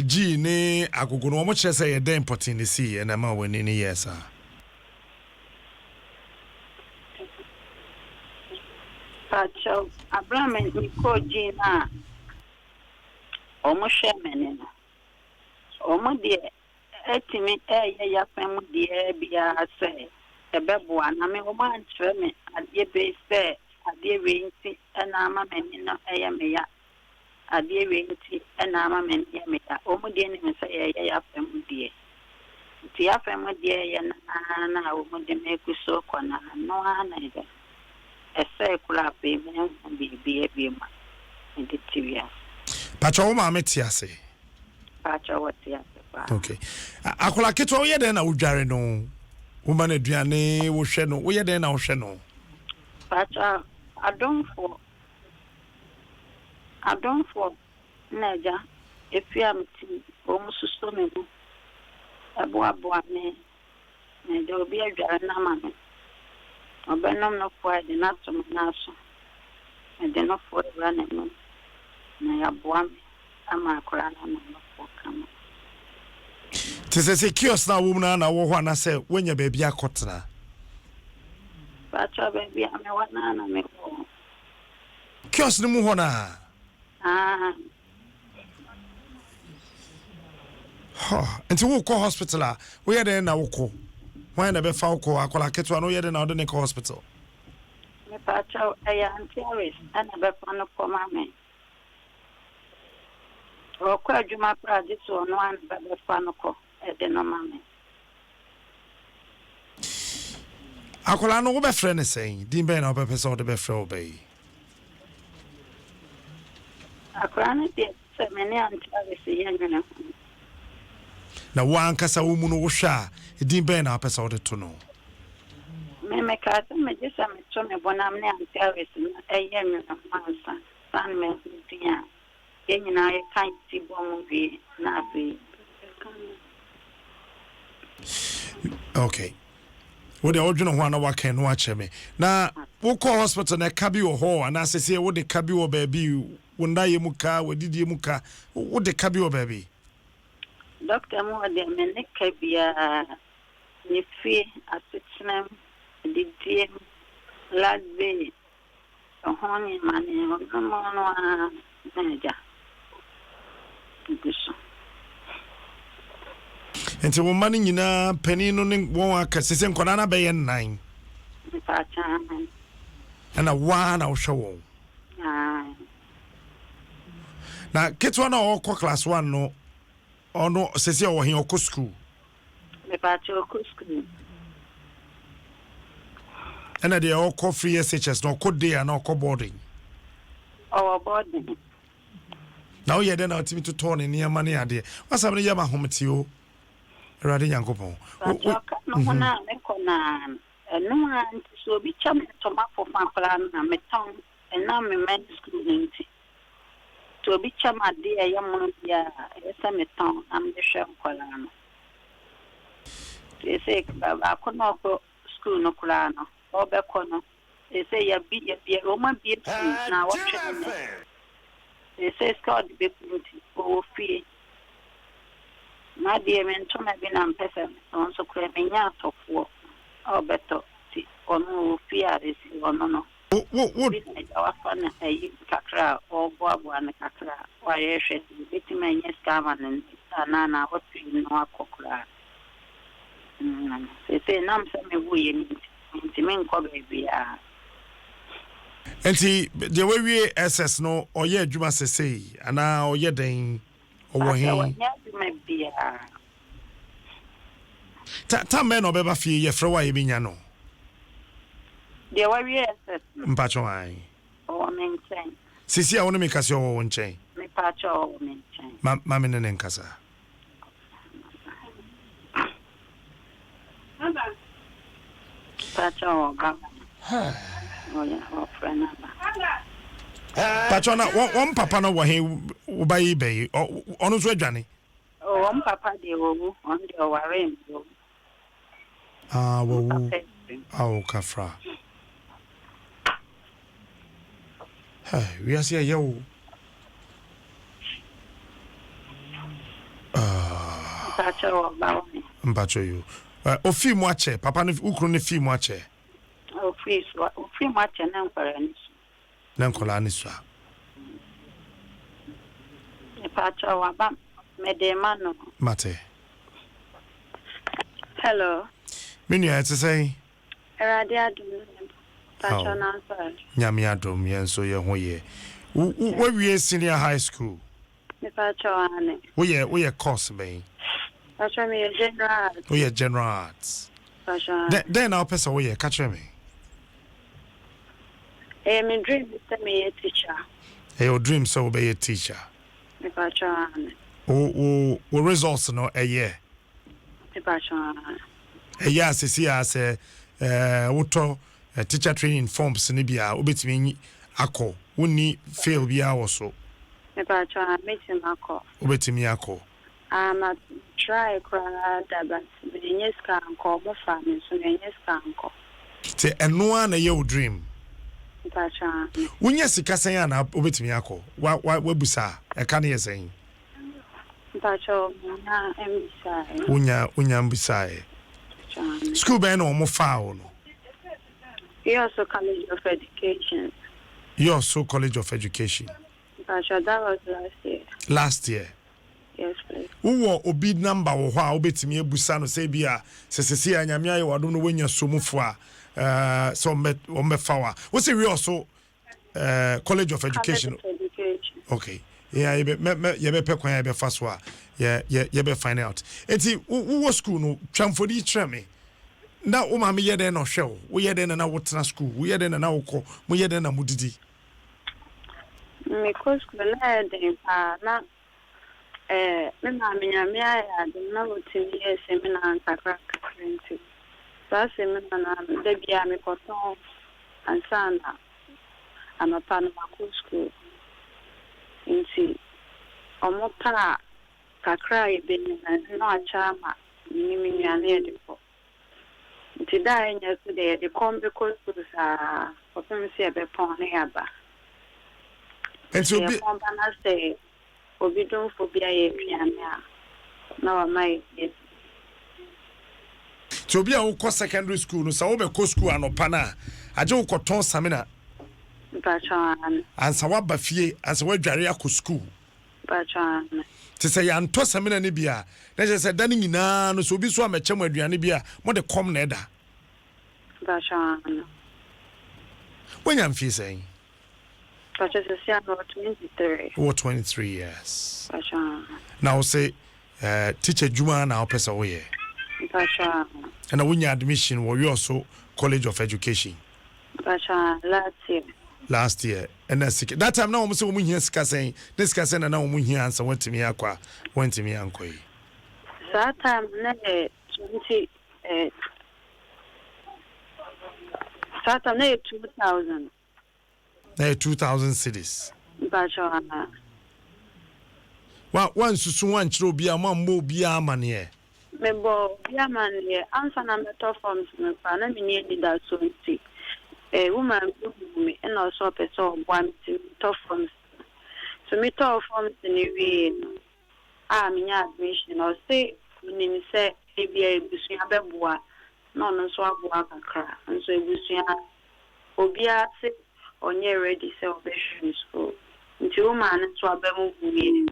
G ni agogo no mo kire say ye den important ni see e na ma wani ni yes ah pacho Abraham ni ko G na omo shemene no omo de etimi ya fam de bia say ebebo ana me omo antre me ade be say ade we nti na ama me no me ya ade we nti na ama me me ya omo de ni me say ya fam de ti ya fam de ya na omo de me kuso kona no ana ide ese kula pe me bi ma ndi tiwia Pacho wo maame ti ase pacho what ya pa okay akola keto wo ye den na wo dware no wo ma na aduane wo hwe no wo ye den na wo hwe no pacho Adom for Naja, if you am almost so many a boa me, and there will be a Jaranama. A benum no for the not to Naso, and then no for running. I have one, I'm a crown for come. Tis a secure now woman na wo na say when your baby akotna Pacho baby am one na me ko. Kios ni mu hona Enti wo ko hospital a wo ye den na wo ko wan na be fa wo ko akola keto no ye den na wo den ko hospital Me pacho aya antiaris ana be fa no ko mame o ko adwuma praje so no an be fa no ko e de no mame akola no wo be frɛ ne sɛn din bɛn na wo be pɛ sɛ wo de be frɛ wo bɛyi akola ne de se me ne antiaris ye nyina na wo ankasa wo mu no wo hwɛ a din bɛn na wo pɛ sɛ wo de to no me ka se me je sa me to me bonam ne antiaris eye me mansa san me dia ye nyina ye kan ti bom bi na bi okay wo de odwene ho na wa kan no akyɛ me na wo call hospital na ka bi wo ho ana sese wo de ka bi wo ba bi wo ndaye mu ka wo didie mu ka wo de ka bi wo ba bi doctor mo de me ne ka bia ni fi asitnam didie lagbe ohoni mane no no naja gusto enti wo mani nyina pani no ne wo aka sese nkona na be ye nnan pa cha ana wa na wo hwɛ wo na ketwa na wo kɔ class 1 no ono sese wo hin okɔ school me pa cha okɔ school ana de okɔ free SHS no okɔ day na okɔ boarding boarding na wo ye de na otimi to turn ne yama ne ade wasam ne yama homti o Radi Yankopon. No na me kona no anti so bi cham to ma for fan plan na me ton and na me men school nti to bi cham ade ya mo ya esa me ton am de hwe kola no ese ba ko no ko school no kola no o be ko no ese ya bi o ma bi na wo hwe ese squad be nti o fi na die men to na bi na mpesa on so kure menya atofo o beto ti onu fiare si onu no wo wa fana ayi kakra o boabo an kakra wa yehwe beti menya skama na na o ti no akokra se nam se me wo ye nti men ko be a enti de we SS no oye adwuma sesei ana oye den owo hin ta men obeba fie ye frɛ wa ye binya no de wa SS mpacho ai o maintain. Sisi a wonu me kase o nchen. Me pacho o maintain. Ma me ne nkasa. Pacho o ba. Oh yeah, o friend ba. Pacho na won papa no wo he wo ba yi be onu so adwane. Oh, papa de wo on de o ware mbo. Ah, wo. Ah, kafra. Hey, we are here yo. Pacho o ba wo. Mpacho you. O fi mu ache, papa no ukru ne fi mu ache. O fi mu ache na nkwara ni. Na nkola ni so. Pacho wa ba me de mano. Mate. Hello. Menu ya to say. Erade Adom. Pacho na nkwara. Nyame Adom yen so ye ho ye. Wo wie senior high school. Me pacho ane. Wo ye course be. Pacho me general arts. Wo ye general arts. Pacho. Then now person wo ye catch me. Me dream is to be a teacher. Your dream so be a teacher. Me pacho ane. O results no a year. Me pacho ane. A year see as woto teacher training forms ni bia obetimi akọ woni fail bia wo so. Me pacho ane me timako. Obetimi akọ. I'm try cry that but yes can call my family so yes can call. Te eno na your dream. Pacha. Wonya sika sen na obetimi akọ. Wa busa e ka na yesen. Pacha na MBSI. Wonya mbisa. School be na omo fa o no. You also College of Education. You also College of Education. Pacha, that was Last year. Yes, please. Wo obi number wo ho a obetimi ebusa no say bia sesese anyame aye wadom no wonya somufo a so me fawa wo say we also College of Education. Okay, yeah, ye be pekwan ye be fa so a ye be find out enti wo school no twamfodi treme na wo ma me ye den no hwe wo ye den na wo tena school wo ye den na wo ko mo ye den na mudidi me ko school na den pa na me ma me nyame ya de na wotimi ye seminar sakra krenti sa seminar na de bia me koton ansana amapa na ko school inti omopa kakra ibe na achama ni me nyane de ko inti da enya so de kombe ko sa opem se be pon na yaba enti obi na say obi don phobia ye piano na wa mai to obi a wo ko secondary school no sa wo be ko school anopa na aje wo koton samina Bachan ansa wa ba fie ansa wa dware akọ school Bachan te say ya nto samina ne bia na je say dan nyina no so obi so amechem aduane bia mo de kom na eda Bachan when am fie say Bachan say no 23 or 23 years Bachan now say teacher juma na opesa wo ye Bachan and na wunya admission wo you also College of Education Bachan last year and that time now so we hear sika saying this sika saying na we hear answer wentimi akwa wentimi ankoi that time na 20 that time na 2000 na 2000 cities Bachan one susu one chiro bia mambo bia amane mebo bia man ye answer na metal forms me pa na me ni da so nti woman me and also person one to top forms so me top forms in we me admission or say ni say ebia ebusu abeboa no no so aboa kakra nso ebusu obia say onye ready say obeshu school nti woman so abemu buye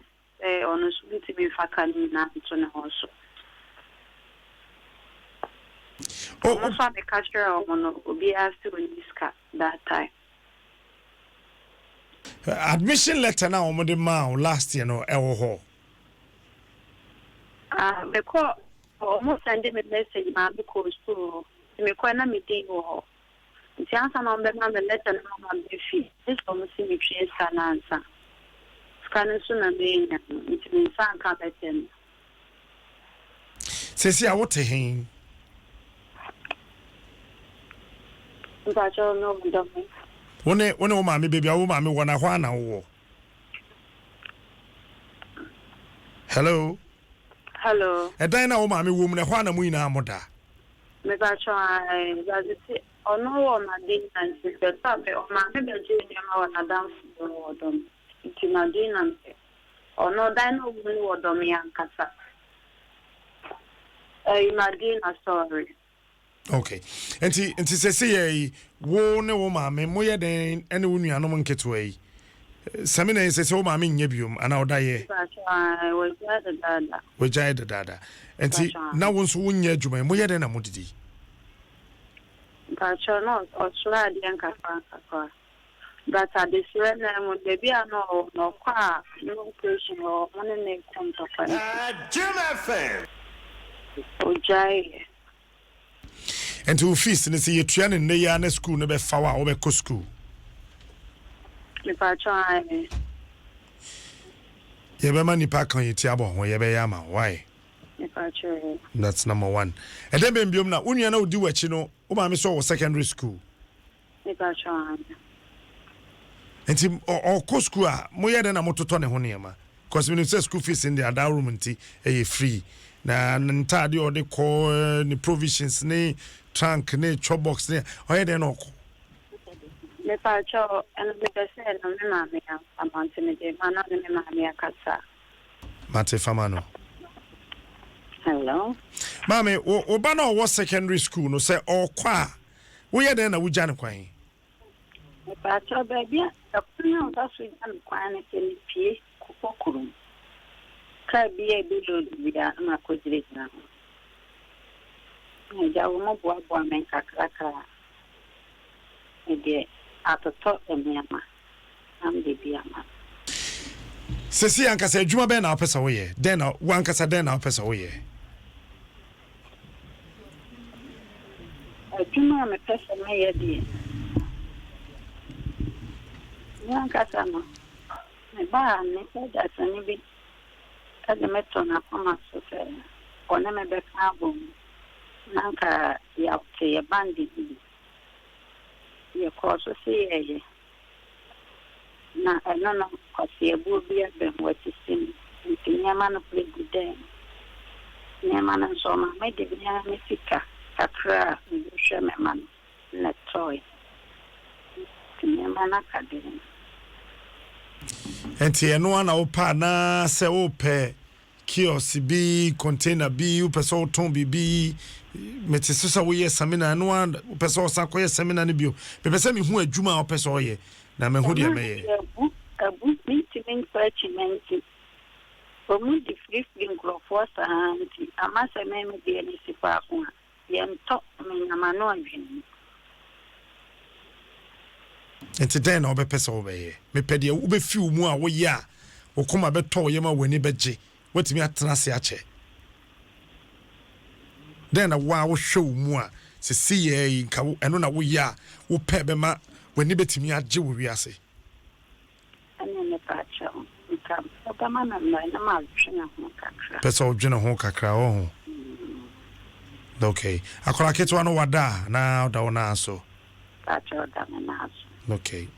ono so biti be fakani na to na also almost had the culture of Obi asked to discuss that time. Admission letter now on the last year no ewo the call almost sending me message because to me kwa na meeting ho nti ansa na ɔmbɛma me letter na mama bɛfi this ɔmo si me twe sa na ansa ska no so na menya nti me nsa nka bɛtɛm sesi a wote hen mpacho no ndome wone wo maame baby a wo maame wɔ na hɔ ana wo hello edan na wo maame wo mu na hɔ ana mu ina amoda me mpacho ai baziti ono wo na dey and se tabe o maame be je nyama wa na dance wo dom nti na dey na ono dan no wo dom ya nkasa imagine a story. Okay. Enti sese ye wo ne wo maame moye den ene wo nuanom nketo yi. Sami na sese wo maame nya biom ana oda ye. We jai da dada. Enti na wo nso wo nya adwuma moye den na modidi. Pacho no osura di nkaka. But at the same time when baby no kwa no question or money ne konto kwa. Jim FM. Ojai. Enti wo fees ne se yetua ne ne ya na school ne be fa wa wo be ko school. Me pacho ai. Ye be mani pa kan yiti abo ho ye be ya ma why? Me pacho. That's number 1. E dem be mbiom na unua na odi wachi no wo ma me so wo secondary school. Me pacho ai. Enti ko school a moye den na mototo ne ho ne ma. Because when you say school fees in the other room nti e free. Na ntade o de ko ni provisions ni trunk ni chop box ni o ye den no ko Me pacho and me say no me mama ya amount me de mana me mama ya kasa. Mate famano. Hello. Mama o ba na o secondary school no say o kwa wo ye den na wo jane kwan. Me pacho baby a kuna o da su jane kwan ne ke pie kokokuru. Ka biye bilo biya na ko dire na. Ne jawo mo boa men kakaka. Ede atoto emiama. Am de biama. Sesi ankasa adwuma be na opesa wo ye. Den na wankasa den na opesa wo ye. Adwuma me pesa me ye die. Wankasa no. Me ba ne da sani bi kada meto na koma so fe ona me be ka bom nanka ya te ya bandi ye ko so se ye na no ko se bu bi be wati sim nyama no play good day nyama no so ma me de nya me fika kakra mi hwe me man na toy nyama na kadin Enti eno ana opa na se ope kiosk bi container bi upeso ton bi metesesa wo ye seminar no an upeso sakoye seminar ne bio pepese me hu adwuma opeso ye na me hu de me ye abu meeting parchment omu di free grofo santi amasa me de ni sipa ko ye nto me nyama no adwene. Enti den na obepesa wo be ye me pede wo be fi wo mu a wo ye a wo koma beto ye ma wani beje watimi atena se ache den na wa wo hwe wo mu a se si ye nka wo eno na wo ye a wo pe be ma wani betimi age wo wiase Ani me pacha nka obama na ma dwena ho kakra pesa wo dwena ho kakra ho okay akola ketwa no wada na da wona so pacha da na so. Okay.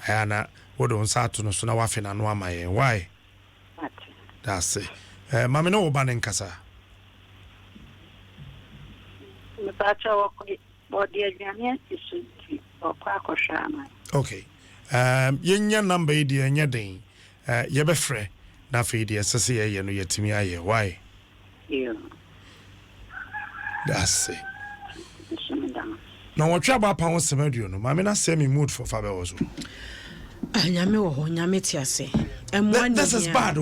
Ayana, what on Saturn, so now I feel no amaye. Why? That's it. Mammy no banning casa. Me pacha wo body aganya isuti o kwa ko shama. Okay. Yenya number idi enya den. Ye be frɛ na fe idi asese ye no yetimi aye. Why? Yeah. That's it. Now what trouble pa won semaduo no mama na say me mood for fabe ozo anyame wo ho nyame ti ase this is bad.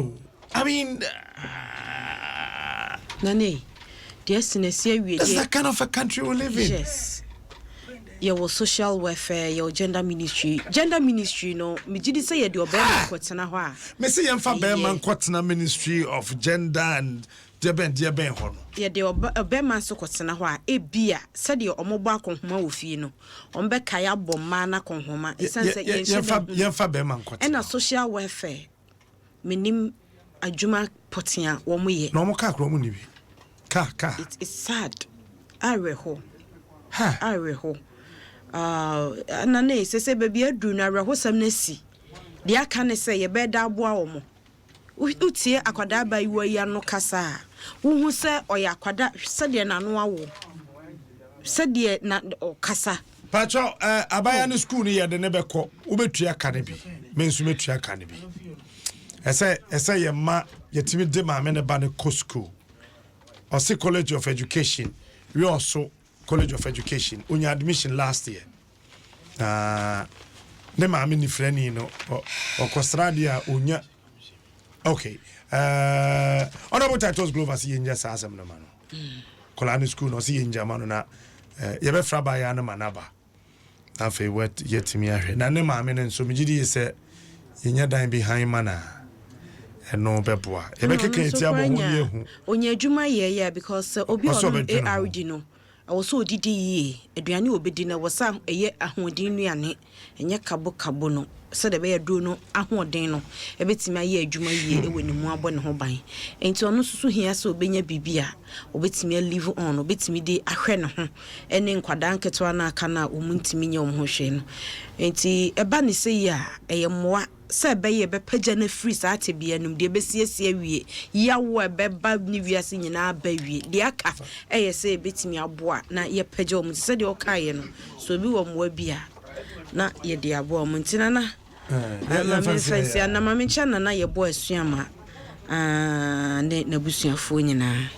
I mean nane destination awie that's the kind of a country we live in. Yes, your social welfare, your gender ministry no me gidi say ye de obema kwetena ho a me say yemfa be man kwetena ministry of gender and dear ben hono. Ye de obema so kwotena ho a ebia se de omobo akonhoma wo fie no ombe kaya bomma na konhoma esanse ye fa be man kwotena. Na social welfare menim adwuma potia wo mo ye. No mo ka kro mo ni bi. Ka. It's sad. Areho. Ha. Areho. Anane se baby adu na areho sam na si. De aka ne se ye be da aboa wo mo. Utie akwada ba yiwa ya no kasa. Wo hu se oya akwada se de na no awo. Se de na kasa. Pacho abaya no school ni ye de ne beko. Wo betua ka ne bi. Mensu metua ka ne bi. Ese ye ma yetimi de ma me ne ba ne ko school. Ose College of Education. We also College of Education. Unya admission last year. Ne ma me ni freni no okosradia unya. Okay. Honorable Titles Glover si yenja sa asem no mano. Kolani school no si yenja mano na ye be fra ba ya na manaba. Afi wet yetimi ahwe. Na ne ma me nso migidi se yenya dan behind mana. No beboa. Ye be keke ti abo ho ye hu. Onya adwuma ye because obi on ARD no. Also didi ye aduane obedi na wosa eye ahodin nuane enye kabo no se de be yadu no ahoden no ebetimi aye adwuma ye ewe ne mu abo ne ho ban enti ono susu hia se obenya bibia obetimi live on obetimi de ahwe ne ho ene nkwada nketo na aka na omuntimi nya omho hwe no enti eba ne se ya eye moa se be ye be pagya na free sa ate bia num de besiesie wie yawo ebe ba ni wiase nyina ba wie de aka eye se betimi aboa na ye pagya omti se de okaye no so bi wo moa bia na ye de aboa omti na na fancy na mama chana na ye boa suama ne na busuafo nyina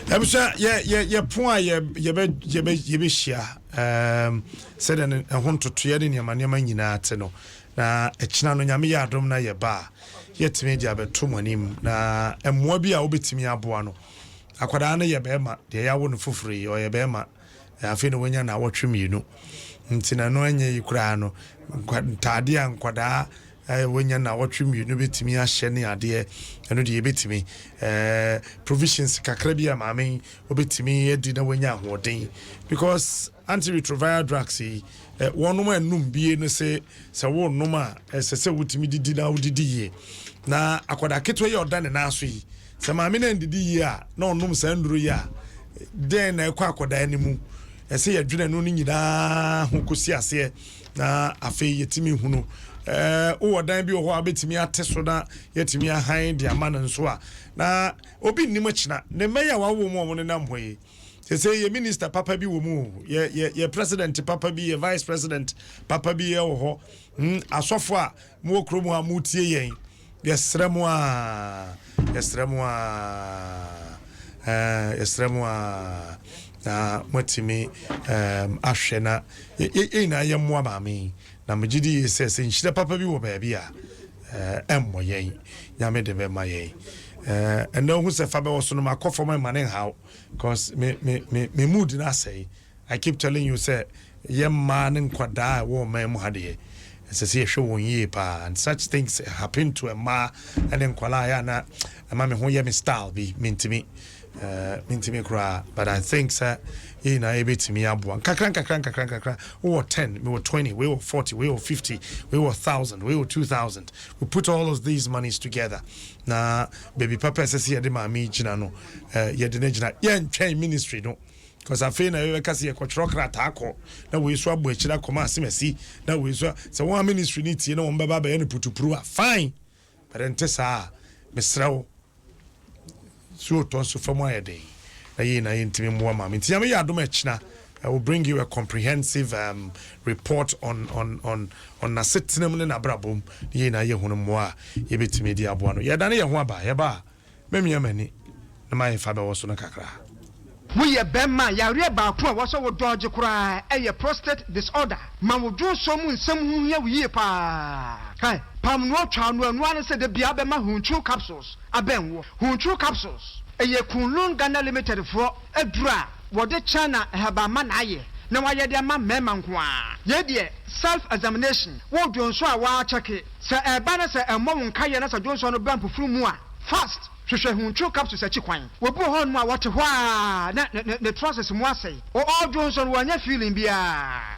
Ebusa ye point ye be shia said an hontoto ye ne manema nyina ate no na ekina no nyame ya adom na ye ba yetime dia beto monim na emmoa bi a obetimi aboa no akwada na ye be ma de yawo no foforo o ye be ma afi no wonya na wotwe mienu ntina no anya yikura no ntade ankwada wonya na wotwe mienu betimi ahye ne ade eno de betimi provisions kakra bi amame obetimi edi na wonya ahoden because antiretroviral drugs one no enum bie no se wo noma se wutimi didi na wudidi ye na akwada ketwe ye odan na aso yi se maame na ndidi ye a na onum sa nduru ye a den na ekwa akwada animu ese ye dwene no nyina ho kosi ase na afei yetimi hunu o odan bi ho abetimi ateso na yetimi ahan de amana nso a na obi nnim china ne meya wawo mu ne nam hoye say ye minister papa bi wo mu ye president papa bi ye vice president papa bi ye wo ho asofo a mu okromu a mu tie yen yesremu a na motimi ahwe na ye na ye mo amame na mjidi se nhyira papa bi wo ba bia emmo yen nyame de be ma yen and no who say fabe was no makofo my man how because me mood na say I keep telling you say ye man nkwada wo man mu hade say hwe won ye pa and such things happen to a ma and nkwala ya na ma me ho ye me style bi mintimi kra but I think sir you know ebetimi aboa kakran we were 10 we were 20 we were 40 we were 50 we were 1000 we were 2000 we put all of these monies together na baby papa says here de mama gina no ye de gina ye ntwen ministry no because I feel na we ka se kwotro krata akọ na we so abo akira koma asemasi na we so one ministry ni tie na won baba ba ye no putupuru fine but entesa mesrawo so to so from where day na intimi mo ma me tia me ya adom achina I will bring you a comprehensive report on na setinem ne na brabom ye na ye hunu mo a ye betimi di abo no ye da ne ye ho aba ye ba memia mani na mai fa be wo so no kakra we ye bema yare ba ko wo so wo dodge kura e prostate disorder ma wo dwo so mu nsam hu ye wi pa kai pam no twa no anu an se de bia be ma hunchu capsules abenwo hunchu capsules eye kunlun Ghana limited for edura wo de China heba ma na aye na wa ye de ma mema nko a ye de self examination wo dwo so a wa check se eba na se emmo nka ye na se dwo so no ban pufuru mu a fast hwehwɛ huntro capsules akyi kwan wobu hɔ no a wɔte hɔ a na ne trousers mu asɛe ɔdwo nso no wɔanya feeling biaa